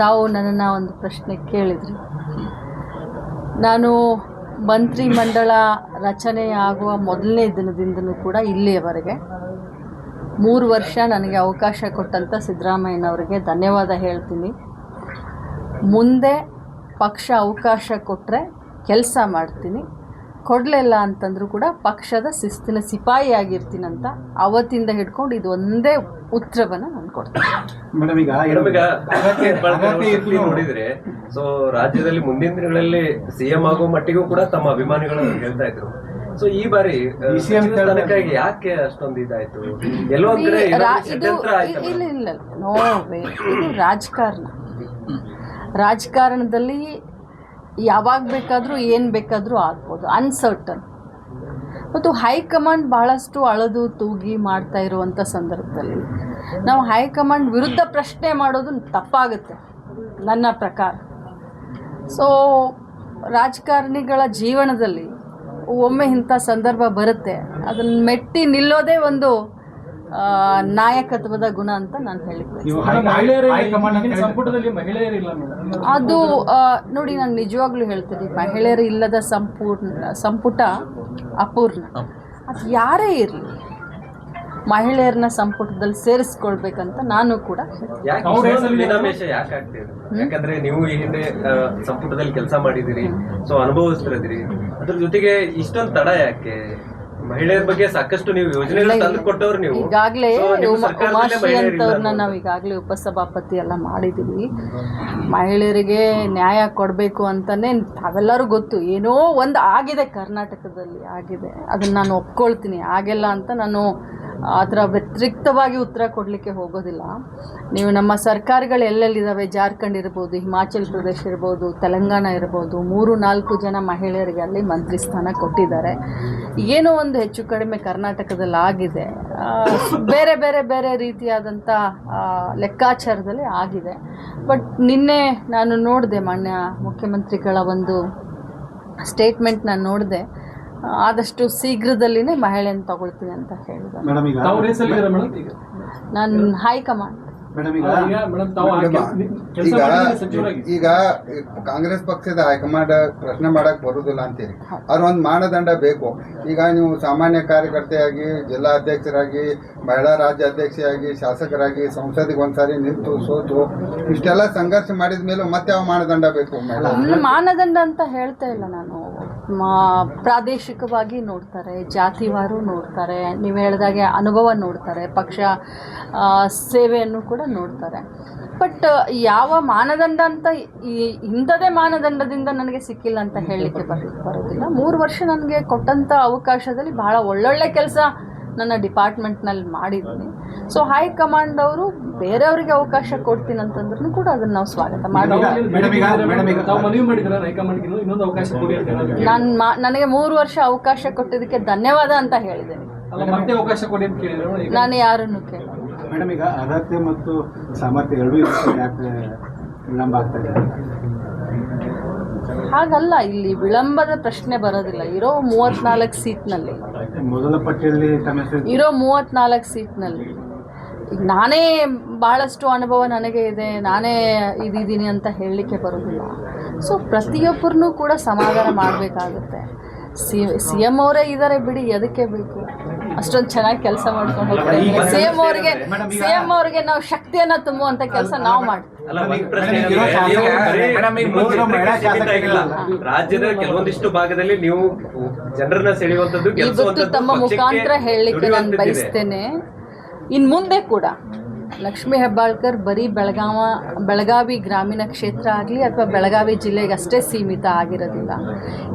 ತಾವು ನನ್ನನ್ನು ಒಂದು ಪ್ರಶ್ನೆ ಕೇಳಿದ್ರಿ. ನಾನು ಮಂತ್ರಿಮಂಡಲ ರಚನೆ ಆಗುವ ಮೊದಲನೇ ದಿನದಿಂದಲೂ ಕೂಡ ಇಲ್ಲಿಯವರೆಗೆ 3 ವರ್ಷ ನನಗೆ ಅವಕಾಶ ಕೊಟ್ಟಂಥ ಸಿದ್ದರಾಮಯ್ಯನವರಿಗೆ ಧನ್ಯವಾದ ಹೇಳ್ತೀನಿ. ಮುಂದೆ ಪಕ್ಷ ಅವಕಾಶ ಕೊಟ್ಟರೆ ಕೆಲಸ ಮಾಡ್ತೀನಿ, ಕೊಡಲಿಲ್ಲ ಅಂತಂದರೂ ಕೂಡ ಪಕ್ಷದ ಶಿಸ್ತಿನ ಸಿಪಾಯಿ ಆಗಿರ್ತೀನಂತ ಅವತ್ತಿಂದ ಹಿಡ್ಕೊಂಡು ಇದು ಒಂದೇ ಉತ್ತರವನ್ನು ನಾನು ಕೊಡ್ತೀನಿ. ಮೇಡಮ್, ಈಗ ನೋಡಿದ್ರೆ ಸೊ ರಾಜ್ಯದಲ್ಲಿ ಮುಂದಿನ ದಿನಗಳಲ್ಲಿ ಸಿಎಂ ಆಗೋ ಮಟ್ಟಿಗೂ ಕೂಡ ತಮ್ಮ ಅಭಿಮಾನಿಗಳು ಹೇಳ್ತಾ ಇದ್ರು. ಸೊ ಈ ಬಾರಿ ತನಕಾಗಿ ಯಾಕೆ ಅಷ್ಟೊಂದು ಇದಾಯ್ತು? ಎಲ್ಲೋ ಒಂದ್ ಕಡೆ ಇಲ್ಲ ನೋವೇ, ಇದು ರಾಜಕಾರಣದಲ್ಲಿ ಯಾವಾಗ ಬೇಕಾದರೂ ಏನು ಬೇಕಾದರೂ ಆಗ್ಬೋದು, ಅನ್ಸರ್ಟನ್. ಮತ್ತು ಹೈಕಮಾಂಡ್ ಭಾಳಷ್ಟು ಅಳದು ತೂಗಿ ಮಾಡ್ತಾ ಇರುವಂಥ ಸಂದರ್ಭದಲ್ಲಿ ನಾವು ಹೈಕಮಾಂಡ್ ವಿರುದ್ಧ ಪ್ರಶ್ನೆ ಮಾಡೋದು ತಪ್ಪಾಗುತ್ತೆ ನನ್ನ ಪ್ರಕಾರ. ಸೊ ರಾಜಕಾರಣಿಗಳ ಜೀವನದಲ್ಲಿ ಒಮ್ಮೆ ಇಂಥ ಸಂದರ್ಭ ಬರುತ್ತೆ, ಅದನ್ನು ಮೆಟ್ಟಿ ನಿಲ್ಲೋದೇ ಒಂದು ನಾಯಕತ್ವದ ಗುಣ ಅಂತ ನಾನು ಹೇಳಿದ್ದೆ. ಅದು ನೋಡಿ, ನಾನು ನಿಜವಾಗ್ಲೂ ಹೇಳ್ತೀನಿ, ಮಹಿಳೆಯರು ಇಲ್ಲದ ಸಂಪುಟ ಅಪೂರ್ಣ. ಅದು ಯಾರೇ ಇರಲಿ, ಮಹಿಳೆಯರನ್ನ ಸಂಪುಟದಲ್ಲಿ ಸೇರಿಸ್ಕೊಳ್ಬೇಕಂತ ನಾನು ಕೂಡ. ಯಾಕಂದ್ರೆ ನೀವು ಈ ಹಿಂದೆ ಸಂಪುಟದಲ್ಲಿ ಕೆಲಸ ಮಾಡಿದಿರಿ, ಸೊ ಅನುಭವಿಸ್ತಿರದಿರಿ, ಅದ್ರ ಜೊತೆಗೆ ಇಷ್ಟೊಂದು ತಡ ಯಾಕೆ? ಮಹಿಳೆಯರ ಬಗ್ಗೆ ಸಾಕಷ್ಟು ನೀವು ಯೋಜನೆಗಳು ತಂದು ಕೊಟ್ಟವ್ರು. ನೀವು ಈಗಾಗಲೇ ಉಮಾಶ್ರೀ ಅಂತವ್ರನ್ನ ನಾವು ಈಗಾಗಲೇ ಉಪಸಭಾಪತಿ ಎಲ್ಲ ಮಾಡಿದ್ದೀವಿ. ಮಹಿಳೆಯರಿಗೆ ನ್ಯಾಯ ಕೊಡಬೇಕು ಅಂತಲೇ ತಾವೆಲ್ಲರೂ ಗೊತ್ತು. ಏನೋ ಒಂದು ಆಗಿದೆ ಕರ್ನಾಟಕದಲ್ಲಿ, ಆಗಿದೆ, ಅದನ್ನು ನಾನು ಒಪ್ಕೊಳ್ತೀನಿ. ಆಗಿಲ್ಲ ಅಂತ ನಾನು ಅದರ ವ್ಯತಿರಿಕ್ತವಾಗಿ ಉತ್ತರ ಕೊಡಲಿಕ್ಕೆ ಹೋಗೋದಿಲ್ಲ. ನೀವು ನಮ್ಮ ಸರ್ಕಾರಗಳು ಎಲ್ಲೆಲ್ಲಿದ್ದಾವೆ, ಜಾರ್ಖಂಡ್ ಇರ್ಬೋದು, ಹಿಮಾಚಲ್ ಪ್ರದೇಶ ಇರ್ಬೋದು, ತೆಲಂಗಾಣ ಇರ್ಬೋದು, 3-4 ಜನ ಮಹಿಳೆಯರಿಗೆ ಅಲ್ಲಿ ಮಂತ್ರಿ ಸ್ಥಾನ ಕೊಟ್ಟಿದ್ದಾರೆ. ಏನೋ ಒಂದು ಹೆಚ್ಚು ಕಡಿಮೆ ಕರ್ನಾಟಕದಲ್ಲಿ ಆಗಿದೆ, ಬೇರೆ ಬೇರೆ ಬೇರೆ ರೀತಿಯಾದಂಥ ಲೆಕ್ಕಾಚಾರದಲ್ಲಿ ಆಗಿದೆ. ಬಟ್ ನಿನ್ನೆ ನಾನು ನೋಡಿದೆ, ಮಾನ್ಯ ಮುಖ್ಯಮಂತ್ರಿಗಳ ಒಂದು ಸ್ಟೇಟ್ಮೆಂಟ್ ನಾನು ನೋಡಿದೆ. ಆದಷ್ಟು ಶೀಘ್ರದಲ್ಲಿನೇ ಮಹಿಳೆಯನ್ನು ತಗೊಳ್ತೀನಿ ಅಂತ ಹೇಳಿದ್ದಾರೆ. ನಾನು ಹೈಕಮಾಂಡ್. ಈಗ ಕಾಂಗ್ರೆಸ್ ಪಕ್ಷದ ಹೈಕಮಾಂಡ್ ಪ್ರಶ್ನೆ ಮಾಡಕ್ ಬರುದಿಲ್ಲ ಅಂತೀರಿ, ಅವ್ರ ಒಂದು ಮಾನದಂಡ ಬೇಕು. ಈಗ ನೀವು ಸಾಮಾನ್ಯ ಕಾರ್ಯಕರ್ತೆಯಾಗಿ, ಜಿಲ್ಲಾ ಅಧ್ಯಕ್ಷರಾಗಿ, ಮಹಿಳಾ ರಾಜ್ಯ ಅಧ್ಯಕ್ಷೆಯಾಗಿ, ಶಾಸಕರಾಗಿ ಸಂಸದಿಗೆ ಒಂದ್ಸಾರಿ ನಿಂತು ಸೋತು ಇಷ್ಟೆಲ್ಲ ಸಂಘರ್ಷ ಮಾಡಿದ ಮೇಲೆ ಮತ್ತೆ ಯಾವ ಮಾನದಂಡ ಬೇಕು? ಮಾನದಂಡ ಅಂತ ಹೇಳ್ತಾ ಇಲ್ಲ ನಾನು. ಪ್ರಾದೇಶಿಕವಾಗಿ ನೋಡ್ತಾರೆ, ಜಾತಿವಾರು ನೋಡ್ತಾರೆ, ನೀವು ಹೇಳಿದಾಗೆ ಅನುಭವ ನೋಡ್ತಾರೆ, ಪಕ್ಷ ಸೇವೆಯನ್ನು ಕೂಡ ನೋಡ್ತಾರೆ. ಬಟ್ ಯಾವ ಮಾನದಂಡ ಅಂತ ಇಂಥದೇ ಮಾನದಂಡದಿಂದ ನನಗೆ ಸಿಕ್ಕಿಲ್ಲ ಅಂತ ಹೇಳಲಿಕ್ಕೆ ಬರೋದಿಲ್ಲ. 3 ವರ್ಷ ನನಗೆ ಕೊಟ್ಟಂಥ ಅವಕಾಶದಲ್ಲಿ ಬಹಳ ಒಳ್ಳೊಳ್ಳೆ ಕೆಲಸ ನನ್ನ ಡಿಪಾರ್ಟ್ಮೆಂಟ್ನಲ್ಲಿ ಮಾಡಿದ್ದೀನಿ. ಸೊ ಹೈಕಮಾಂಡ್ ಅವರು ಬೇರೆಯವರಿಗೆ ಅವಕಾಶ ಕೊಡ್ತೀನಿ ಅಂತಂದ್ರೂ ಕೂಡ ಅದನ್ನು ನಾವು ಸ್ವಾಗತ ಮಾಡ್ತೀವಿ. ನನಗೆ 3 ವರ್ಷ ಅವಕಾಶ ಕೊಟ್ಟಿದ್ದಕ್ಕೆ ಧನ್ಯವಾದ ಅಂತ ಹೇಳಿದ್ದೇನೆ. ನಾನು ಯಾರನ್ನು ಕೇಳಿದೆ. ಮೇಡಮ್, ಈಗ ಅರ್ಹತೆ ಮತ್ತು ಸಾಮರ್ಥ್ಯ ಎರಡೂ ಯಾಕೆ ವಿಳಂಬ ಆಗ್ತದೆ? ಹಾಗಲ್ಲ, ಇಲ್ಲಿ ವಿಳಂಬದ ಪ್ರಶ್ನೆ ಬರೋದಿಲ್ಲ. ಇರೋ 34 ಸೀಟ್ನಲ್ಲಿ, ಮೊದಲ ಪಟ್ಟಿಯಲ್ಲಿ ಇರೋ 34 ಸೀಟ್ನಲ್ಲಿ ಈಗ ನಾನೇ ಭಾಳಷ್ಟು ಅನುಭವ ನನಗೆ ಇದೆ, ನಾನೇ ಇದ್ದೀನಿ ಅಂತ ಹೇಳಲಿಕ್ಕೆ ಬರೋದಿಲ್ಲ. ಸೊ ಪ್ರತಿಯೊಬ್ಬರನ್ನೂ ಕೂಡ ಸಮಾಧಾನ ಮಾಡಬೇಕಾಗುತ್ತೆ. ಸಿ ಎಂ ಅವರೇ ಇದ್ದಾರೆ ಬಿಡಿ, ಅದಕ್ಕೆ ಬೇಕು ಅಷ್ಟೊಂದು ಚೆನ್ನಾಗಿ ಕೆಲಸ ಮಾಡ್ಕೊಂಡು ಹೋಗ್ತಾರೆ. ಸಿಎಂ ಅವ್ರಿಗೆ ನಾವು ಶಕ್ತಿಯನ್ನ ತುಂಬುವಂತ ಕೆಲಸ ನಾವು ಮಾಡ್ತೀವಿ. ರಾಜ್ಯದ ಕೆಲವೊಂದಿಷ್ಟು ಭಾಗದಲ್ಲಿ ನೀವು ಜನರನ್ನ ಸೆಳೆಯುವಂತದ್ದು ಇವತ್ತು ತಮ್ಮ ಮುಖಾಂತರ ಹೇಳಲಿಕ್ಕೆ ನಾನು ಬಯಸ್ತೇನೆ. ಇನ್ನು ಮುಂದೆ ಕೂಡ ಲಕ್ಷ್ಮೀ ಹೆಬ್ಬಾಳ್ಕರ್ ಬರೀ ಬೆಳಗಾವಿ ಗ್ರಾಮೀಣ ಕ್ಷೇತ್ರ ಆಗಲಿ ಅಥವಾ ಬೆಳಗಾವಿ ಜಿಲ್ಲೆಗೆ ಅಷ್ಟೇ ಸೀಮಿತ ಆಗಿರೋದಿಲ್ಲ.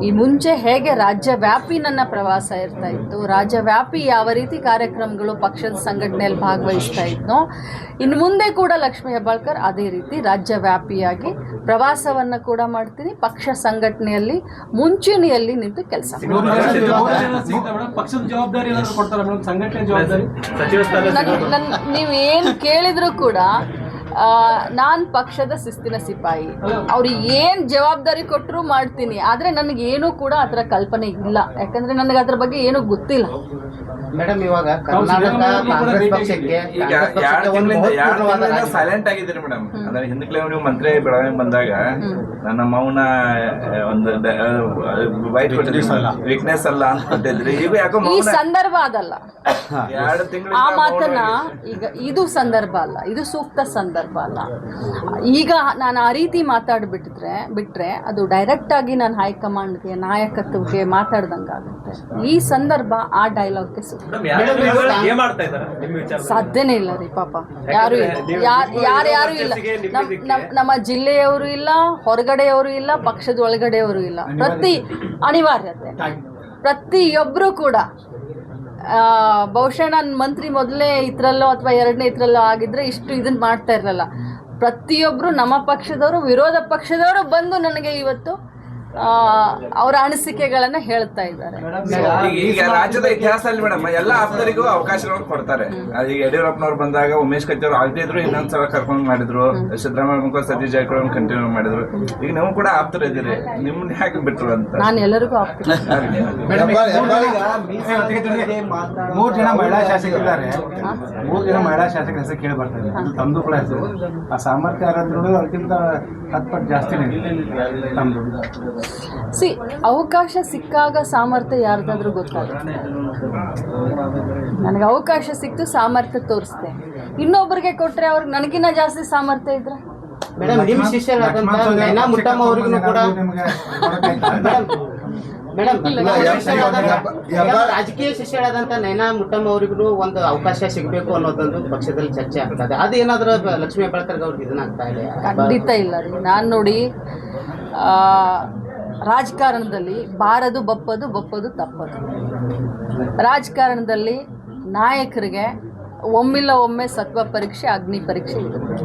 ಈ ಮುಂಚೆ ಹೇಗೆ ರಾಜ್ಯವ್ಯಾಪಿ ನನ್ನ ಪ್ರವಾಸ ಇರ್ತಾ ಇತ್ತು, ರಾಜ್ಯವ್ಯಾಪಿ ಯಾವ ರೀತಿ ಕಾರ್ಯಕ್ರಮಗಳು ಪಕ್ಷದ ಸಂಘಟನೆಯಲ್ಲಿ ಭಾಗವಹಿಸ್ತಾ ಇದ್ನೋ, ಇನ್ನು ಮುಂದೆ ಕೂಡ ಲಕ್ಷ್ಮೀ ಹೆಬ್ಬಾಳ್ಕರ್ ಅದೇ ರೀತಿ ರಾಜ್ಯವ್ಯಾಪಿಯಾಗಿ ಪ್ರವಾಸವನ್ನು ಕೂಡ ಮಾಡ್ತೀನಿ. ಪಕ್ಷ ಸಂಘಟನೆಯಲ್ಲಿ ಮುಂಚೂಣಿಯಲ್ಲಿ ನಿಂತು ಕೆಲಸ ನೀವೇನು ಕೇಳಿದ್ರು ಕೂಡ ನಾನು ಪಕ್ಷದ ಶಿಸ್ತಿನ ಸಿಪಾಯಿ. ಅವ್ರು ಏನು ಜವಾಬ್ದಾರಿ ಕೊಟ್ಟರು ಮಾಡ್ತೀನಿ. ಆದರೆ ನನಗೇನೂ ಕೂಡ ಅದರ ಕಲ್ಪನೆ ಇಲ್ಲ, ಯಾಕಂದರೆ ನನಗೆ ಅದ್ರ ಬಗ್ಗೆ ಏನೂ ಗೊತ್ತಿಲ್ಲ. ಮೇಡಮ್ ಇವಾಗ ಕರ್ನಾಟಕ ಕಾಂಗ್ರೆಸ್ ಪಕ್ಷಕ್ಕೆ ಈಗ 2 ತಿಂಗಳಿಂದ ಸೈಲೆಂಟ್ ಆಗಿದ್ದೀರಿ ಮೇಡಮ್. ಅಂದ್ರೆ ಹಿಂದಕ್ಕೆ ನೀವು ಮಂತ್ರಿ ಬೆಳಗಾವಿ ಬಂದಾಗ ನನ್ನ ಮೌನ ಒಂದು ವೈಟ್ ವೀಕ್ನೆಸ್ ಅಲ್ಲ ಅಂತಿದ್ರಿ. ಈಗ ಯಾಕೋ ಈ ಸಂದರ್ಭ ಅದಲ್ಲ, 2 ತಿಂಗಳು ಆ ಮಾತನ್ನ ಈಗ ಇದು ಸಂದರ್ಭ ಅಲ್ಲ, ಇದು ಸೂಕ್ತ ಸಂದರ್ಭ ಅಲ್ಲ. ಈಗ ನಾನು ಆ ರೀತಿ ಬಿಟ್ರೆ ಅದು ಡೈರೆಕ್ಟ್ ಆಗಿ ನಾನು ಹೈಕಮಾಂಡ್ಗೆ ನಾಯಕತ್ವಕ್ಕೆ ಮಾತಾಡ್ದಂಗಾಗುತ್ತೆ. ಈ ಸಂದರ್ಭ ಆ ಡೈಲಾಗ್ಗೆ ಸಾಧ್ಯನೇ ಇಲ್ಲ ರೀ ಪಾಪ. ಯಾರು ಇಲ್ಲ, ನಮ್ಮ ಜಿಲ್ಲೆಯವರು ಇಲ್ಲ, ಹೊರಗಡೆಯವರು ಇಲ್ಲ, ಪಕ್ಷದ ಒಳಗಡೆಯವರು ಇಲ್ಲ. ಅನಿವಾರ್ಯತೆ ಪ್ರತಿಯೊಬ್ಬರು ಕೂಡ ಬಹುಶಃ ನಾನು ಮಂತ್ರಿ ಮೊದಲನೇ ಇದ್ರಲ್ಲೋ ಅಥವಾ 2ನೇ ಇದ್ರಲ್ಲೋ ಆಗಿದ್ರೆ ಇಷ್ಟು ಇದನ್ನ ಮಾಡ್ತಾ ಇರಲಿಲ್ಲ. ಪ್ರತಿಯೊಬ್ಬರು ನಮ್ಮ ಪಕ್ಷದವರು, ವಿರೋಧ ಪಕ್ಷದವರು ಬಂದು ನನಗೆ ಇವತ್ತು ಅವರ ಅನಿಸಿಕೆಗಳನ್ನ ಹೇಳ್ತಾ ಇದ್ದಾರೆ. ಈಗ ರಾಜ್ಯದ ಇತಿಹಾಸದಲ್ಲಿ ಮೇಡಮ್ ಎಲ್ಲ ಆಪ್ತರಿಗೂ ಅವಕಾಶಗಳನ್ನು ಕೊಡ್ತಾರೆ. ಈಗ ಯಡಿಯೂರಪ್ಪನವ್ರು ಬಂದಾಗ ಉಮೇಶ್ ಕತ್ತಿ ಅವರು ಆಗದಿದ್ರು ಇನ್ನೊಂದ್ಸಲ ಕರ್ಕೊಂಡು ಮಾಡಿದ್ರು, ಸಿದ್ದರಾಮಯ್ಯ ಸತೀಶ್ ಜಾರಕಿಹೊಳಿ ಕಂಟಿನ್ಯೂ ಮಾಡಿದ್ರು. ಈಗ ನೀವು ಕೂಡ ಆಪ್ತರು ಇದ್ದೀರಿ, ನಿಮ್ಮನ್ನ ಯಾಕೆ ಬಿಟ್ರು ಅಂತ ನಾನು ಎಲ್ಲರಿಗೂ ಆಪ್ತ. 3 ಜನ ಮಹಿಳಾ ಶಾಸಕರಿದ್ದಾರೆ, 3 ಜನ ಮಹಿಳಾ ಶಾಸಕರ ಹೆಸರು ಕೇಳಿ ಬರ್ತಾರೆ. ತಮ್ದು ಕೂಡ ಹೆಸರು ಆ ಸಾಮರ್ಥ್ಯ ಯಾರಾದ್ರೂ ಅದಕ್ಕಿಂತ 10 ಪಟ್ಟು ಜಾಸ್ತಿನೇ ತಮ್ದು. ಅವಕಾಶ ಸಿಕ್ಕಾಗ ಸಾಮರ್ಥ್ಯ ಯಾರ್ದಾದ್ರೂ ಗೊತ್ತಾಗುತ್ತೆ. ನನಗೆ ಅವಕಾಶ ಸಿಕ್ತು, ಸಾಮರ್ಥ್ಯ ತೋರಿಸ್ದೆ. ಇನ್ನೊಬ್ಬರಿಗೆ ಕೊಟ್ರೆ ಅವ್ರಿಗೆ ನನಗಿನ್ನ ಜಾಸ್ತಿ ಸಾಮರ್ಥ್ಯ ಇದ್ರೆ ಮೇಡಮ್ ನಿಮ್ಮ ಶಿಷ್ಯರಾದಂತ ನೈನಾ ಮುಟ್ಟಮ್ಮ ಅವರಿಗೂ ಕೂಡ ರಾಜಕೀಯ ಶಿಷ್ಯರಾದಂತ ನೈನಾ ಮುಟ್ಟಮ್ಮ ಅವರಿಗೂ ಒಂದು ಅವಕಾಶ ಸಿಗಬೇಕು ಅನ್ನೋದೊಂದು ಪಕ್ಷದಲ್ಲಿ ಚರ್ಚೆ ಆಗ್ತದೆ. ಅದೇನಾದ್ರೂ ಲಕ್ಷ್ಮೀ ಹೆಬ್ಬಾಳ್ಕರ್ ಅವ್ರಿಗೆ ಇದನ್ನ ಆಗ್ತಾ ಇದೆ? ಖಂಡಿತ ಇಲ್ಲ ರೀ. ನಾನು ನೋಡಿ, ರಾಜಕಾರಣದಲ್ಲಿ ಬಾರದು ಬಪ್ಪದು, ಬಪ್ಪದು ತಪ್ಪದು. ರಾಜಕಾರಣದಲ್ಲಿ ನಾಯಕರಿಗೆ ಒಮ್ಮಿಲ್ಲ ಒಮ್ಮೆ ಸತ್ವ ಪರೀಕ್ಷೆ, ಅಗ್ನಿ ಪರೀಕ್ಷೆ ಇರುತ್ತೆ.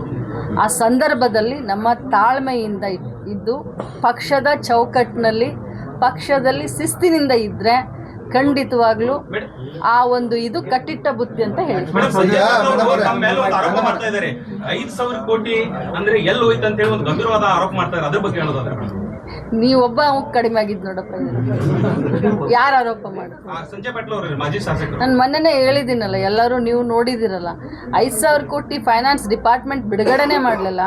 ಆ ಸಂದರ್ಭದಲ್ಲಿ ನಮ್ಮ ತಾಳ್ಮೆಯಿಂದ ಇದ್ದು ಪಕ್ಷದ ಚೌಕಟ್ಟಿನಲ್ಲಿ, ಪಕ್ಷದಲ್ಲಿ ಶಿಸ್ತಿನಿಂದ ಇದ್ದರೆ ಖಂಡಿತವಾಗ್ಲೂ ಆ ಒಂದು ಇದು ಕಟ್ಟಿಟ್ಟ ಬುತ್ತಿ ಅಂತ ಹೇಳ್ತಾರೆ. 5,000 ಕೋಟಿ ಅಂದ್ರೆ ಎಲ್ಲಿ ಹೋಯ್ತು ಅಂತ ಹೇಳಿ ಒಂದು ಗಂಭೀರವಾದ ಆರೋಪ ಮಾಡ್ತಾರೆ. ಅದ್ರ ಬಗ್ಗೆ ಹೇಳೋದಾದ್ರೆ ನೀವೊಬ್ಬ ಕಡಿಮೆ ಆಗಿದ್ದು ನೋಡಪ್ಪ. ಯಾರು ಆರೋಪ ಮಾಡ್ತಾರೆ? ಸಂಜಯ್ ಪಾಟೀಲ್ ಅವರು ಮಾಜಿ ಶಾಸಕರು. ನಾನು ಮೊನ್ನೆನೇ ಹೇಳಿದ್ದೀನಲ್ಲ, ಎಲ್ಲರೂ ನೀವು ನೋಡಿದಿರಲ್ಲ, 5,000 ಕೋಟಿ ಫೈನಾನ್ಸ್ ಡಿಪಾರ್ಟ್ಮೆಂಟ್ ಬಿಡುಗಡೆನೇ ಮಾಡಲಿಲ್ಲ.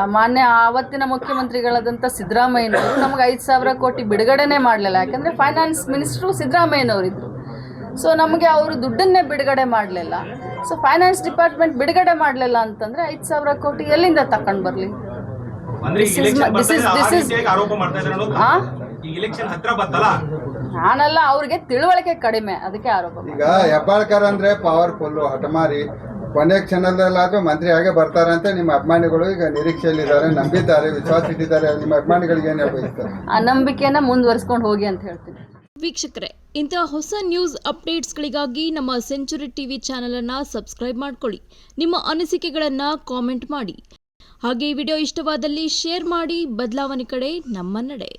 ಆವತ್ತಿನ ಮುಖ್ಯಮಂತ್ರಿಗಳಾದಂಥ ಸಿದ್ದರಾಮಯ್ಯನವರು ನಮಗೆ 5,000 ಕೋಟಿ ಬಿಡುಗಡೆನೇ ಮಾಡಲಿಲ್ಲ. ಯಾಕಂದರೆ ಫೈನಾನ್ಸ್ ಮಿನಿಸ್ಟ್ರು ಸಿದ್ದರಾಮಯ್ಯನವರಿದ್ದರು. ಸೊ ನಮಗೆ ಅವರು ದುಡ್ಡನ್ನೇ ಬಿಡುಗಡೆ ಮಾಡಲಿಲ್ಲ. ಸೊ ಫೈನಾನ್ಸ್ ಡಿಪಾರ್ಟ್ಮೆಂಟ್ ಬಿಡುಗಡೆ ಮಾಡಲಿಲ್ಲ ಅಂತಂದರೆ 5,000 ಕೋಟಿ ಎಲ್ಲಿಂದ ತಗೊಂಡು ಬರಲಿ? ನಾನಲ್ಲ, ಅವ್ರಿಗೆ ತಿಳುವಳಿಕೆ ಕಡಿಮೆ, ಅದಕ್ಕೆ ಆರೋಪ. ಈಗ ಹೆಬ್ಬಾಳ್ಕರ್ ಅಂದ್ರೆ ಪವರ್ಫುಲ್, ಹಠಮಾರಿ, ಕೊನೆ ಕ್ಷಣದಲ್ಲಾದ್ರೂ ಮಂತ್ರಿ ಹಾಗೆ ಬರ್ತಾರಂತೆ ನಿಮ್ಮ ಅಭಿಮಾನಿಗಳು ಈಗ ನಿರೀಕ್ಷೆಯಲ್ಲಿದ್ದಾರೆ, ನಂಬಿದ್ದಾರೆ, ವಿಶ್ವಾಸ ಇಟ್ಟಿದ್ದಾರೆ. ನಿಮ್ಮ ಅಭಿಮಾನಿಗಳಿಗೆ ಏನು ಹೇಳ್ಬೇಕು? ಆ ನಂಬಿಕೆನ ಮುಂದುವರಿಸ್ಕೊಂಡು ಹೋಗಿ ಅಂತ ಹೇಳ್ತೀನಿ. ವೀಕ್ಷಕರೇ, ಇಂತಹ ಹೊಸ ನ್ಯೂಸ್ ಅಪ್ಡೇಟ್ಸ್ಗಳಿಗಾಗಿ ನಮ್ಮ ಸೆಂಚುರಿ ಟಿವಿ ಚಾನಲನ್ನು ಸಬ್ಸ್ಕ್ರೈಬ್ ಮಾಡ್ಕೊಳ್ಳಿ. ನಿಮ್ಮ ಅನಿಸಿಕೆಗಳನ್ನು ಕಾಮೆಂಟ್ ಮಾಡಿ. ಹಾಗೆ ಈ ವಿಡಿಯೋ ಇಷ್ಟವಾದಲ್ಲಿ ಶೇರ್ ಮಾಡಿ. ಬದಲಾವಣೆ ಕಡೆ ನಮ್ಮ ನಡೆ.